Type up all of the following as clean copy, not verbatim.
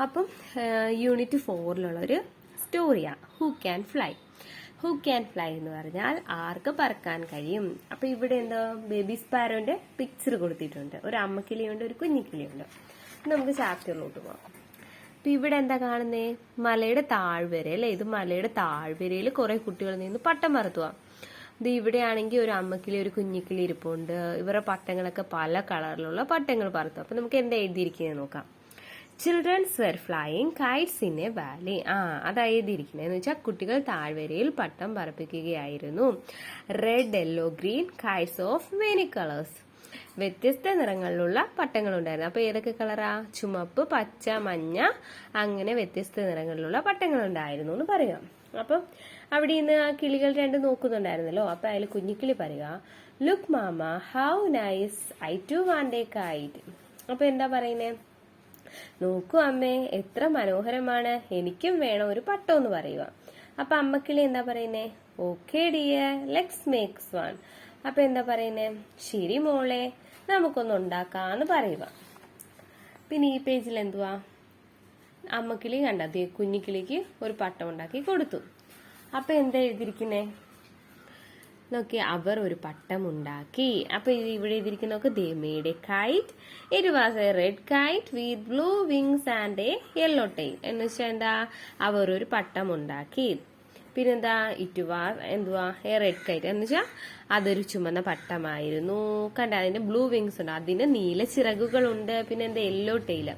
അപ്പം യൂണിറ്റ് 4 ഒരു സ്റ്റോറിയാ who can fly. Who can fly എന്ന് പറഞ്ഞാൽ ആർക്ക് പറക്കാൻ കഴിയും. അപ്പൊ ഇവിടെ എന്താ ബേബി സ്പാരോന്റെ പിക്ചർ കൊടുത്തിട്ടുണ്ട്. ഒരു അമ്മക്കിളിയുണ്ട്, ഒരു കുഞ്ഞിക്കിളിയുണ്ട്. നമുക്ക് ചാപ്റ്ററിലോട്ട് പോകാം. അപ്പൊ ഇവിടെ എന്താ കാണുന്നേ, മലയുടെ താഴ്വര അല്ലെ. ഇത് മലയുടെ താഴ്വരയിൽ കുറെ കുട്ടികൾ നിന്ന് പട്ടം പറത്തുക. ഇത് ഇവിടെയാണെങ്കിൽ ഒരു അമ്മക്കിളി ഒരു കുഞ്ഞിക്കിളി ഇരിപ്പുണ്ട്. ഇവരുടെ പട്ടങ്ങളൊക്കെ പല കളറിലുള്ള പട്ടങ്ങൾ പറത്തും. അപ്പൊ നമുക്ക് എന്താ എഴുതിയിരിക്കുന്നത് നോക്കാം. Children's were flying kites in a valley. അതായതിരിക്കണെന്ന് വെച്ചാൽ കുട്ടികൾ താഴ്വരയിൽ പട്ടം പറപ്പിക്കുകയായിരുന്നു. Red, yellow, green kites of many colours. വ്യത്യസ്ത നിറങ്ങളിലുള്ള പട്ടങ്ങൾ ഉണ്ടായിരുന്നു. അപ്പൊ ഏതൊക്കെ കളറാ? ചുമപ്പ്, പച്ച, മഞ്ഞ, അങ്ങനെ വ്യത്യസ്ത നിറങ്ങളിലുള്ള പട്ടങ്ങൾ ഉണ്ടായിരുന്നു എന്ന് പറയാം. അപ്പം അവിടെ നിന്ന് ആ കിളികൾ രണ്ടും നോക്കുന്നുണ്ടായിരുന്നല്ലോ. അപ്പൊ അതിൽ കുഞ്ഞിക്കിളി പറയുക, look mama how nice, I too want a kite. അപ്പൊ എന്താ പറയുന്നേ, നോക്കൂ അമ്മേ എത്ര മനോഹരമാണ്, എനിക്കും വേണം ഒരു പട്ടം എന്ന് പറയുക. അപ്പൊ അമ്മക്കിളി എന്താ പറയുന്നേ, okay dear let's make one. അപ്പൊ എന്താ പറയുന്നേ, ശരി മോളെ നമുക്കൊന്ന് ഉണ്ടാക്കാന്ന് പറയുക. പിന്നെ ഈ പേജിൽ എന്തുവാ, അമ്മക്കിളി കണ്ടത് കുഞ്ഞിക്കിളിക്ക് ഒരു പട്ടം ഉണ്ടാക്കി കൊടുത്തു. അപ്പൊ എന്താ എഴുതിയിരിക്കുന്നേ നോക്കി, അവർ ഒരു പട്ടം ഉണ്ടാക്കി. അപ്പൊ ഇവിടെ എഴുതിയിരിക്കുന്നൊക്കെ they made a kite, it was a red kite with blue wings and a yellow tail. എന്ന് വെച്ചാൽ എന്താ, അവർ ഒരു പട്ടം ഉണ്ടാക്കി. പിന്നെന്താ, ഇറ്റ് വാസ് എന്തുവാ എ റെഡ് കൈറ്റ് എന്ന് വെച്ചാൽ അതൊരു ചുമന്ന പട്ടമായിരുന്നു. കണ്ട, അതിന് ബ്ലൂ വിങ്സ് ഉണ്ട്, അതിന് നീല ചിറകുകളുണ്ട്. പിന്നെ എന്താ യെല്ലോ ടെയില്,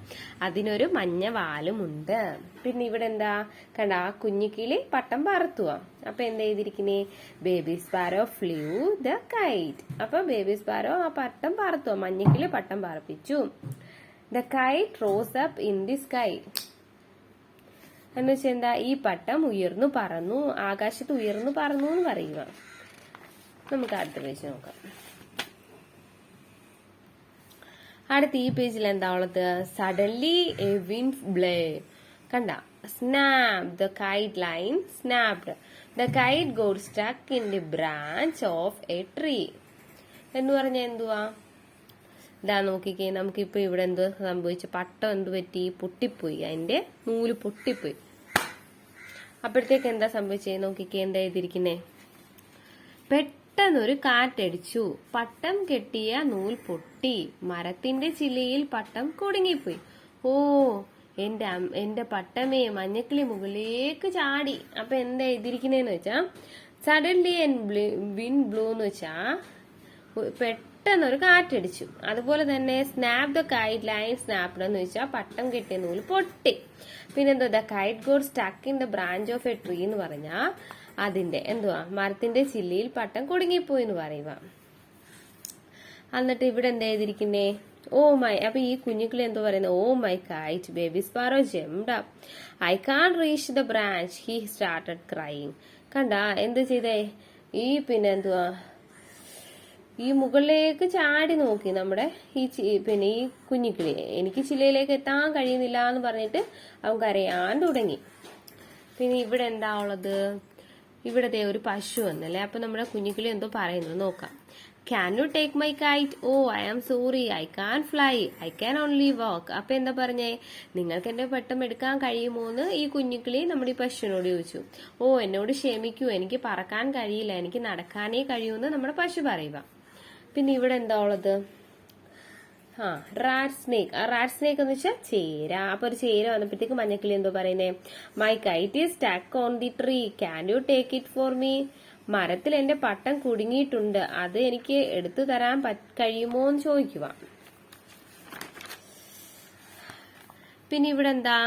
അതിനൊരു മഞ്ഞ വാലും ഉണ്ട്. പിന്നെ ഇവിടെ എന്താ കണ്ട, ആ കുഞ്ഞിക്കിളി പട്ടം പറത്തുക. അപ്പൊ എന്താ ചെയ്തിരിക്കുന്നേ, baby sparrow flew the kite. അപ്പൊ ബേബി സ്പാരോ ആ പട്ടം പറത്തുക, മഞ്ഞക്കിളി പട്ടം പറപ്പിച്ചു. The kite rose up in the sky എന്ന് വെച്ചാൽ എന്താ, ഈ പട്ടം ഉയർന്നു പറന്നു, ആകാശത്ത് ഉയർന്നു പറന്നു എന്ന് പറയുക. നമുക്ക് അടുത്ത പേജ് നോക്കാം. അടുത്ത ഈ പേജിൽ എന്താ ഉള്ളത്, സഡൻലി എ വിൻഡ് ബ്ലേ. കണ്ട, snap the kite line snapped, the kite got stuck in the branch of a tree. എന്ന് പറഞ്ഞ എന്തുവാ, ഇതാ നോക്കിക്കേ, നമുക്കിപ്പോ ഇവിടെ എന്ത് സംഭവിച്ചു, പട്ടം എന്ത് പറ്റി, പൊട്ടിപ്പോയി, അതിന്റെ നൂല് പൊട്ടിപ്പോയി. അപ്പോഴത്തേക്ക് എന്താ സംഭവിച്ചേ നോക്കിക്കേ, എന്താ എഴുതിയിരിക്കുന്നേ, പെട്ടെന്നൊരു കാറ്റടിച്ചു, പട്ടം കെട്ടിയ നൂൽ പൊട്ടി, മരത്തിന്റെ ചില്ലയിൽ പട്ടം കുടുങ്ങിപ്പോയി. ഓ എന്റെ പട്ടമേ, മഞ്ഞക്കിളി മുകളിലേക്ക് ചാടി. അപ്പൊ എന്താ എഴുതിയിരിക്കുന്നേന്ന് വെച്ചാ, സഡൻലി വിൻഡ് ബ്ലൂ എന്ന് വെച്ചാ പെട്ടെന്നൊരു കാറ്റടിച്ചു. അതുപോലെ തന്നെ സ്നാപ് ദ കൈറ്റ് ലൈൻ സ്നാപ്ഡ് എന്ന് വെച്ചാൽ പട്ടം കെട്ടിയ നൂല് പൊട്ടി. പിന്നെന്തോ the kite got stuck in the branch of a tree എന്ന് പറഞ്ഞാ അതിന്റെ എന്തുവാ മരത്തിന്റെ ചില്ലിയിൽ പട്ടം കുടുങ്ങിപ്പോയി എന്ന് പറയുക. എന്നിട്ട് ഇവിടെ എന്താ ചെയ്തിരിക്കുന്നേ, ഓ മൈ, അപ്പൊ ഈ കുഞ്ഞുക്കിളി എന്തോ പറയുന്നത്, oh my kite baby sparrow jumped up, I can reach the branch, he started crying. കണ്ട, എന്ത് ചെയ്തേ, ഈ പിന്നെ എന്തുവാ ഈ മുകളിലേക്ക് ചാടി നോക്കി നമ്മുടെ പിന്നെ ഈ കുഞ്ഞിക്കിളി, എനിക്ക് ചില്ലയിലേക്ക് എത്താൻ കഴിയുന്നില്ല എന്ന് പറഞ്ഞിട്ട് അവൻ കരയാൻ തുടങ്ങി. പിന്നെ ഇവിടെ എന്താ ഉള്ളത്, ഇവിടത്തെ ഒരു പശു എന്നല്ലേ. അപ്പൊ നമ്മുടെ കുഞ്ഞിക്കിളി എന്തോ പറയുന്നത് നോക്കാം. Can you take my kite, oh I am sorry I can fly, I can only walk. അപ്പൊ എന്താ പറഞ്ഞേ, നിങ്ങൾക്ക് എന്റെ പട്ടം എടുക്കാൻ കഴിയുമോ എന്ന് ഈ കുഞ്ഞിക്കിളി നമ്മുടെ ഈ പശുവിനോട് ചോദിച്ചു. ഓ എന്നോട് ക്ഷമിക്കൂ, എനിക്ക് പറക്കാൻ കഴിയില്ല, എനിക്ക് നടക്കാനേ കഴിയൂന്ന് നമ്മുടെ പശു പറയുക. പിന്നെ ഇവിടെ എന്താ ഉള്ളത്, റാറ്റ് സ്നേക്ക്. റാറ്റ് സ്നേക്ക് എന്ന് വെച്ചാൽ ചേര. അപ്പൊ ഒരു ചേര വന്നപ്പോഴത്തേക്ക് മഞ്ഞക്കിളി എന്തോ പറയുന്നേ, my KITE is stuck on the tree, can you take it for me. മരത്തിൽ എന്റെ പട്ടം കുടുങ്ങിയിട്ടുണ്ട്, അത് എനിക്ക് എടുത്തു തരാൻ കഴിയുമോ എന്ന് ചോദിക്കുക. പിന്നെ ഇവിടെ എന്താ,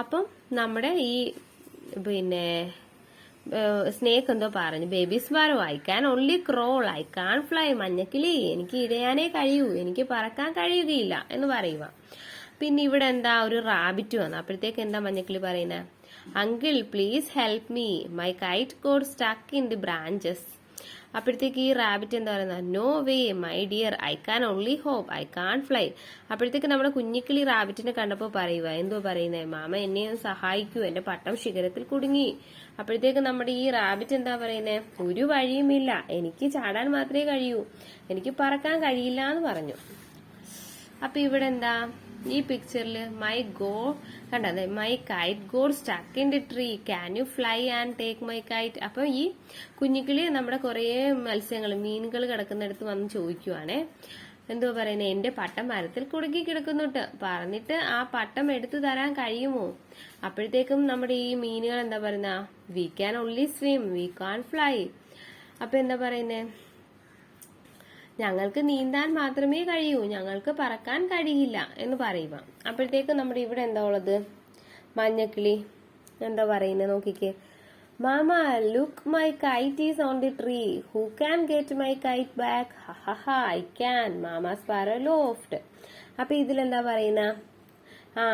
അപ്പം നമ്മുടെ ഈ പിന്നെ സ്നേക്ക് എന്തോ പറഞ്ഞു, baby sparrow I can only crawl, I can fly. മഞ്ഞക്കിളി എനിക്ക് ഇഴയാനേ കഴിയൂ, എനിക്ക് പറക്കാൻ കഴിയുകയില്ല എന്ന് പറയുക. പിന്നെ ഇവിടെ എന്താ ഒരു റാബിറ്റ് വന്നു. അപ്പോഴത്തേക്ക് എന്താ മഞ്ഞക്കിളി പറയുന്നത്, uncle please help me, my kite got stuck in the branches. അപ്പോഴത്തേക്ക് ഈ റാബിറ്റ് എന്താ പറയുന്നത്, no way my dear, I can only hop, I can fly. അപ്പോഴത്തേക്ക് നമ്മുടെ കുഞ്ഞിക്കിളി റാബിറ്റിനെ കണ്ടപ്പോൾ പറയുക, എന്തോ പറയുന്നത്, മാമ എന്നെ ഒന്ന് സഹായിക്കൂ, എന്റെ പട്ടം ശിഖരത്തിൽ കുടുങ്ങി. അപ്പോഴത്തേക്ക് നമ്മുടെ ഈ റാബിറ്റ് എന്താ പറയുന്നത്, ഒരു വഴിയുമില്ല, എനിക്ക് ചാടാൻ മാത്രമേ കഴിയൂ, എനിക്ക് പറക്കാൻ കഴിയില്ല എന്ന് പറഞ്ഞു. അപ്പൊ ഇവിടെ എന്താ ഈ പിക്ചറിൽ കണ്ടത് my KITE God stuck in the tree, can you fly and take my KITE. അപ്പൊ ഈ കുഞ്ഞിക്കിളി നമ്മുടെ കുറെ മത്സ്യങ്ങൾ മീനുകൾ കിടക്കുന്നിടത്ത് വന്ന് ചോദിക്കുവാണേ, എന്തോ പറയുന്നത്, എന്റെ പട്ടം മരത്തിൽ കുടുക്കി കിടക്കുന്നുണ്ട്, പറഞ്ഞിട്ട് ആ പട്ടം എടുത്തു തരാൻ കഴിയുമോ? അപ്പോഴത്തേക്കും നമ്മുടെ ഈ മീനുകൾ എന്താ പറയുന്ന, we can only swim, we can fly. അപ്പൊ എന്താ പറയുന്നേ, ഞങ്ങൾക്ക് നീന്താൻ മാത്രമേ കഴിയൂ, ഞങ്ങൾക്ക് പറക്കാൻ കഴിയില്ല എന്ന് പറയുക. അപ്പോഴത്തേക്കും നമ്മുടെ ഇവിടെ എന്താ ഉള്ളത്, മഞ്ഞക്കിളി എന്താ പറയുന്നത് നോക്കിക്കേ, mama look my KITE is on the tree, who can get my KITE back, I can, mama sparrow loft. അപ്പൊ ഇതിലെന്താ പറയുന്ന,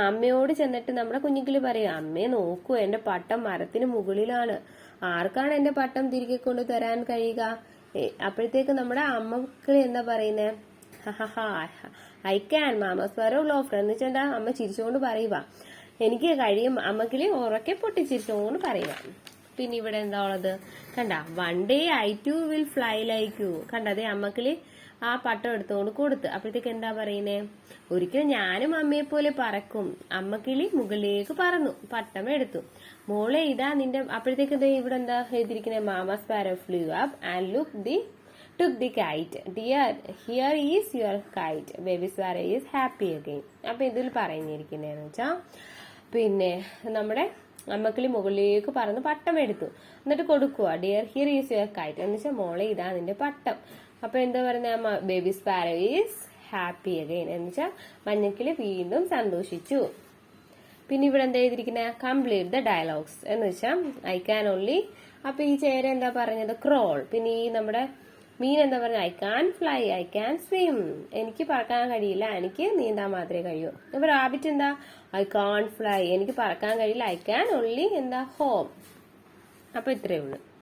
അമ്മയോട് ചെന്നിട്ട് നമ്മുടെ കുഞ്ഞിക്കിളി പറയും, അമ്മേ നോക്കൂ, എന്റെ പട്ടം മരത്തിന് മുകളിലാണ്, ആർക്കാണ് എന്റെ പട്ടം തിരികെ കൊണ്ട് തരാൻ കഴിയുക? അപ്പോഴത്തേക്ക് നമ്മുടെ അമ്മക്കിളി എന്താ പറയുന്നേ, I can, mama sparrow loft എന്ന് വെച്ചാൽ അമ്മ ചിരിച്ചുകൊണ്ട് പറയുക, എനിക്ക് കഴിയും. അമ്മക്കിളി ഉറക്കെ പൊട്ടിച്ചിരിച്ചുകൊണ്ട് പറയുക. പിന്നെ ഇവിടെ എന്താ ഉള്ളത് കണ്ട, one day I too will fly like you. കണ്ടതേ അമ്മക്കിളി ആ പട്ടം എടുത്തുകൊണ്ട് കൊടുത്ത്. അപ്പോഴത്തേക്ക് എന്താ പറയുന്നേ, ഒരിക്കൽ ഞാനും അമ്മയെ പോലെ പറക്കും. അമ്മക്കിളി മുകളിലേക്ക് പറന്നു, പട്ടം എടുത്തു. മോളെ ഇതാ നിന്റെ. അപ്പോഴത്തേക്ക് ഇവിടെ എന്താ എഴുതിയിരിക്കുന്നത്, mama sparrow flew up and took the kite. Dear, here is your kite. Baby sparrow is happy again. അപ്പൊ ഇതിൽ പറഞ്ഞിരിക്കുന്നതെന്ന് വെച്ചാ, പിന്നെ നമ്മുടെ അമ്മക്കിളി മുകളിലേക്ക് പറന്ന് പട്ടം എടുത്തു, എന്നിട്ട് കൊടുക്കുക, dear here is your KITE എന്ന് വെച്ചാൽ മോളെ ഇതാ നിന്റെ പട്ടം. അപ്പൊ എന്താ പറയുന്ന, baby sparrow is happy again എന്ന് വെച്ചാൽ മഞ്ഞക്കിളി വീണ്ടും സന്തോഷിച്ചു. പിന്നെ ഇവിടെ എന്താ ചെയ്തിരിക്കുന്നത്, കംപ്ലീറ്റ് ദ ഡയലോഗ്സ് എന്ന് വെച്ചാൽ ഐ ക്യാൻ ഓൺലി. അപ്പൊ ഈ ചേര എന്താ പറഞ്ഞത്, ക്രോൾ. പിന്നെ ഈ നമ്മുടെ മീൻ എന്താ പറഞ്ഞത്, I can fly, I can swim, എനിക്ക് പറക്കാൻ കഴിയില്ല, എനിക്ക് നീന്താൻ മാത്രമേ കഴിയൂ. ഇപ്പൊ റാബിറ്റ് എന്താ, ഐ കാൺ ഫ്ലൈ, എനിക്ക് പറക്കാൻ കഴിയില്ല, ഐ ക്യാൻ ഓൺലി എന്താ ഹോം. അപ്പൊ ഇത്രയേ ഉള്ളൂ.